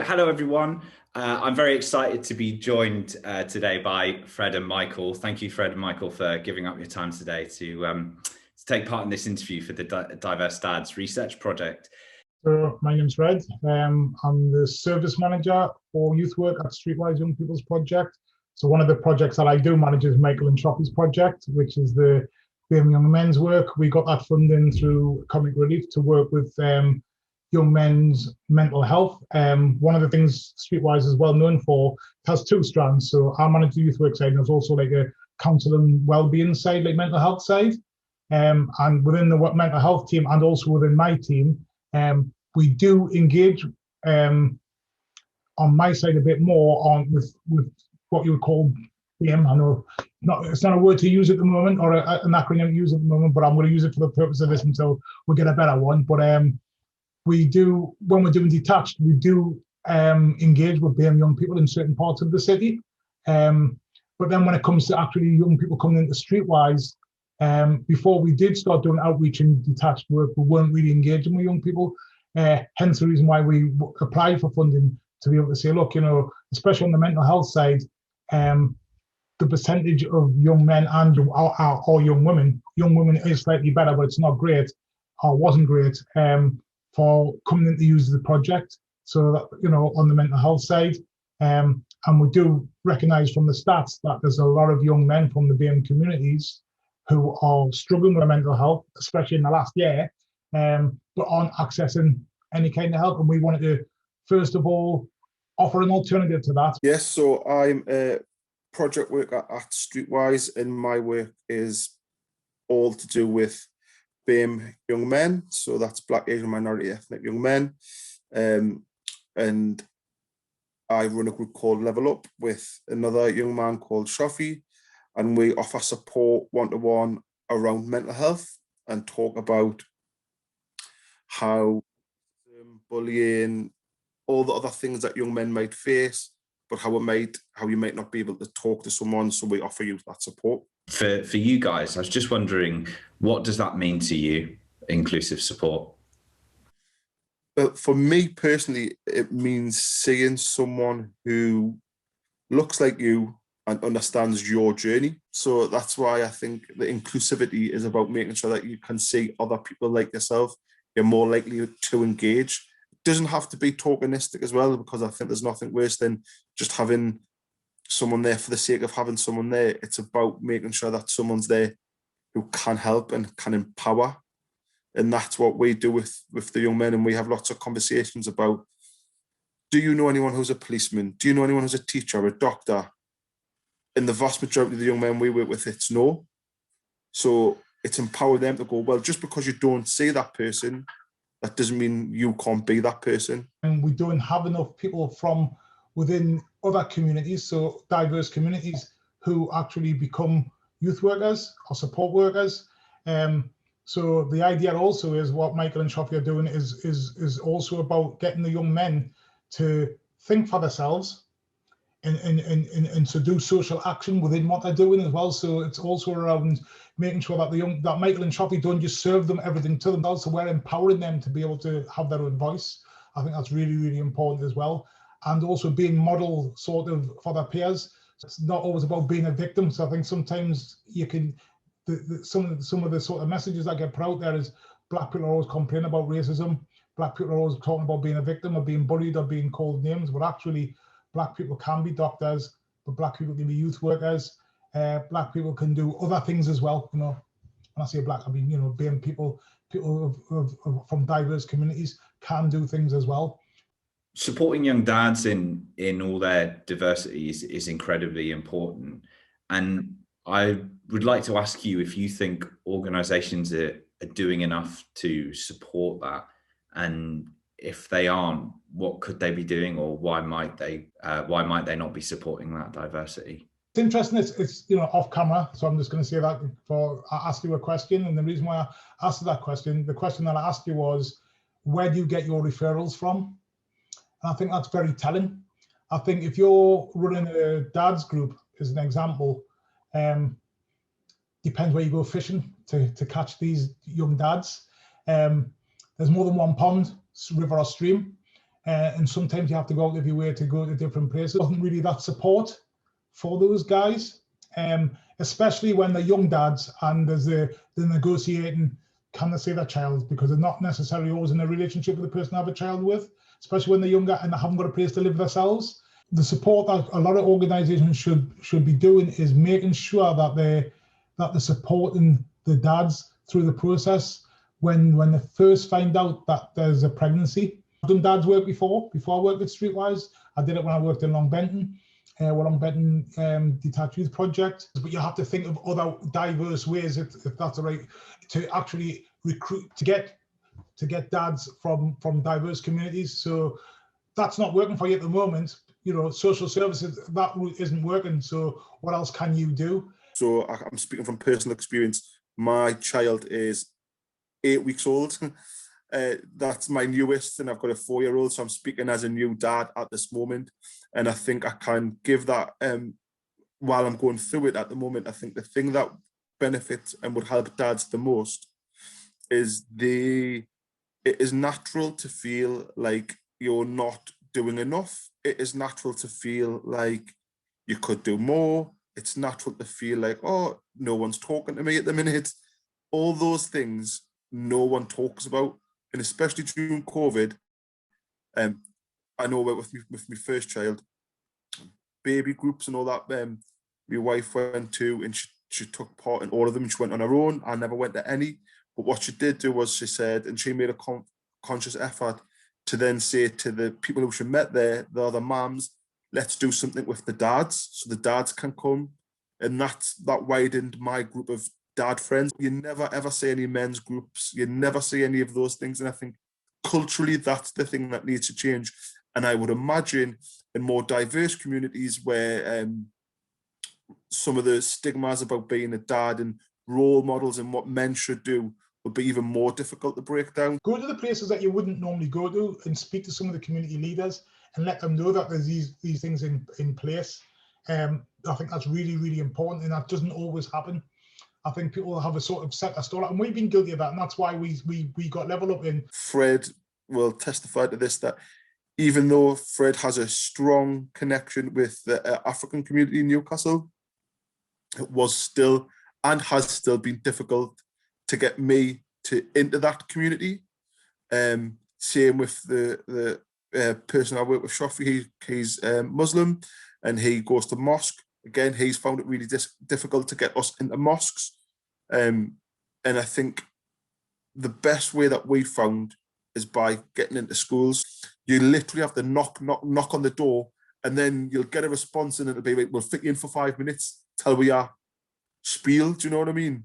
Hello, everyone. I'm very excited to be joined today by Fred and Michael. Thank you, Fred and Michael, for giving up your time today to take part in this interview for the Diverse Dads Research Project. So my name's Fred. I'm the service manager for youth work at Streetwise Young People's Project. So one of the projects that I do manage is Michael and Shoppy's project, which is the Young Men's work. We got that funding through Comic Relief to work with young men's mental health. One of the things Streetwise is well known for, it has two strands. So I manage the youth work side, and there's also like a counsel and wellbeing side, like mental health side. And within the mental health team and also within my team, we do engage on my side a bit more with what you would call BIM. I know it's not a word to use at the moment, or an acronym to use at the moment, but I'm going to use it for the purpose of this until we get a better one. But we do, when we're doing detached, we do engage with BIM young people in certain parts of the city. But then when it comes to actually young people coming into Streetwise, before we did start doing outreach and detached work, we weren't really engaging with young people. Hence the reason why we applied for funding, to be able to say, look, you know, especially on the mental health side, the percentage of young men and or young women is slightly better, but it's not great, or wasn't great, for coming in to use the project. So that, you know, on the mental health side, and we do recognise from the stats that there's a lot of young men from the BM communities who are struggling with mental health, especially in the last year, but aren't accessing any kind of help. And we wanted to, first of all, offer an alternative to that. Yes, so I'm a project worker at Streetwise, and my work is all to do with BAME young men. So that's Black, Asian, minority, ethnic young men. And I run a group called Level Up with another young man called Shafi, and we offer support one-to-one around mental health and talk about how bullying, all the other things that young men might face, but how you might not be able to talk to someone. So we offer you that support. For you guys, I was just wondering, what does that mean to you, inclusive support? But for me personally, it means seeing someone who looks like you and understands your journey. So that's why I think the inclusivity is about making sure that you can see other people like yourself. You're more likely to engage. It doesn't have to be tokenistic as well, because I think there's nothing worse than just having someone there for the sake of having someone there. It's about making sure that someone's there who can help and can empower. And that's what we do with the young men. And we have lots of conversations about, do you know anyone who's a policeman? Do you know anyone who's a teacher, a doctor? And the vast majority of the young men we work with, it's no. So it's empower them to go, well, just because you don't see that person, that doesn't mean you can't be that person. And we don't have enough people from within other communities, so diverse communities, who actually become youth workers or support workers. So the idea also is what Michael and Shofi are doing is also about getting the young men to think for themselves and to do social action within what they're doing as well. So it's also around making sure that that Michael and Shofi don't just serve them everything to them. Also, we're empowering them to be able to have their own voice. I think that's really, really important as well. And also being model sort of for their peers. So it's not always about being a victim. So I think sometimes you can, some of the sort of messages that get put out there is Black people are always complaining about racism. Black people are always talking about being a victim or being bullied or being called names, but actually Black people can be doctors, but Black people can be youth workers. Black people can do other things as well. You know, when I say Black, I mean, you know, being people from diverse communities can do things as well. Supporting young dads in all their diversity is incredibly important. And I would like to ask you if you think organisations are doing enough to support that, and if they aren't, what could they be doing, or why might they not be supporting that diversity? It's interesting. It's you know, off camera, so I'm just going to say that before I ask you a question. And the reason why I asked that question, the question that I asked you was, where do you get your referrals from? And I think that's very telling. I think if you're running a dad's group, as an example, depends where you go fishing to catch these young dads. There's more than one pond, river or stream. and sometimes you have to go out of your way to go to different places. There wasn't really that support for those guys, especially when they're young dads and there's the negotiating, can they see their child, because they're not necessarily always in a relationship with the person they have a child with, especially when they're younger and they haven't got a place to live themselves. The support that a lot of organisations should be doing is making sure that they're supporting the dads through the process when they first find out that there's a pregnancy. I've done dad's work before I worked at Streetwise. I did it when I worked in Long Benton, Long Benton Detached Youth Project. But you have to think of other diverse ways, if that's the right, to actually recruit, to get dads from diverse communities. So that's not working for you at the moment. You know, social services, that isn't working. So what else can you do? So I'm speaking from personal experience. My child is 8 weeks old. That's my newest, and I've got a 4-year-old. So I'm speaking as a new dad at this moment. And I think I can give that while I'm going through it at the moment. I think the thing that benefits and would help dads the most is it is natural to feel like you're not doing enough. It is natural to feel like you could do more. It's natural to feel like, oh, no one's talking to me at the minute. All those things no one talks about. And especially during COVID, I know with my first child, baby groups and all that, my wife went to, and she took part in all of them, and she went on her own. I never went to any. But what she did do was she said, and she made a conscious effort to then say to the people who she met there, the other mums, let's do something with the dads, so the dads can come. And that widened my group of dad friends. You never ever see any men's groups. You never see any of those things. And I think culturally, that's the thing that needs to change. And I would imagine in more diverse communities where some of the stigmas about being a dad and role models and what men should do would be even more difficult to break down. Go to the places that you wouldn't normally go to and speak to some of the community leaders and let them know that there's these things in place. I think that's really, really important, and that doesn't always happen. I think people have a sort of set a stall, and we've been guilty of that, and that's why we got Level Up in. Fred will testify to this, that even though Fred has a strong connection with the African community in Newcastle, it was still and has still been difficult to get me into that community. Same with the person I work with, Shofi. He's Muslim and he goes to mosque. Again, he's found it really difficult to get us into mosques. And I think the best way that we found is by getting into schools. You literally have to knock on the door, and then you'll get a response, and it'll be like, we'll fit you in for 5 minutes till we are spiel. Do you know what I mean?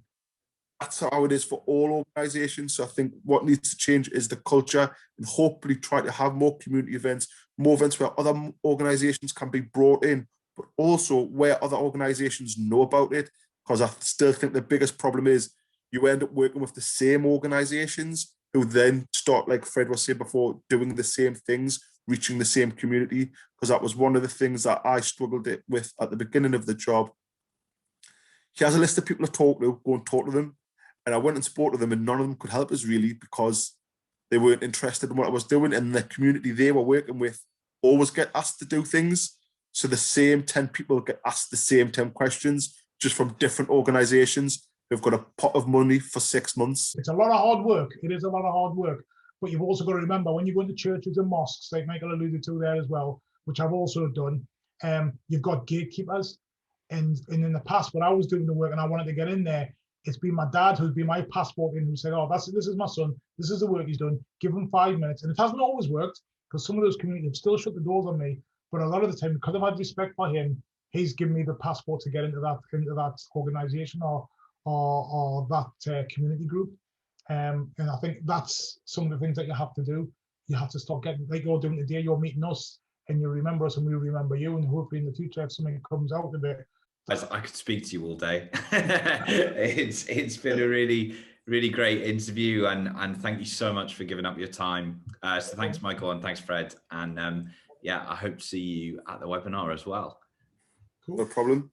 That's how it is for all organisations. So I think what needs to change is the culture, and hopefully try to have more community events, more events where other organisations can be brought in, but also where other organisations know about it. Because I still think the biggest problem is you end up working with the same organisations who then start, like Fred was saying before, doing the same things, reaching the same community. Because that was one of the things that I struggled with at the beginning of the job. He has a list of people to talk to, go and talk to them. And I went and spoke to them, and none of them could help us really, because they weren't interested in what I was doing, and the community they were working with always get asked to do things. So the same 10 people get asked the same 10 questions, just from different organisations who've got a pot of money for 6 months. It's a lot of hard work. It is a lot of hard work. But you've also got to remember, when you go into churches and mosques, like Michael alluded to there as well, which I've also done, you've got gatekeepers. And in the past, when I was doing the work and I wanted to get in there, it's been my dad who's been my passport in, who said, oh, this is my son, this is the work he's done, give him 5 minutes. And it hasn't always worked, because some of those communities have still shut the doors on me. But a lot of the time, because I've had respect for him, he's given me the passport to get into that organisation or that community group. And I think that's some of the things that you have to do. You have to start getting, like you're doing today, you're meeting us, and you remember us and we remember you, and hopefully in the future, if something comes out of it. I could speak to you all day. It's been a really, really great interview, and thank you so much for giving up your time. So thanks, Michael, and thanks, Fred. And yeah, I hope to see you at the webinar as well. Cool. No problem.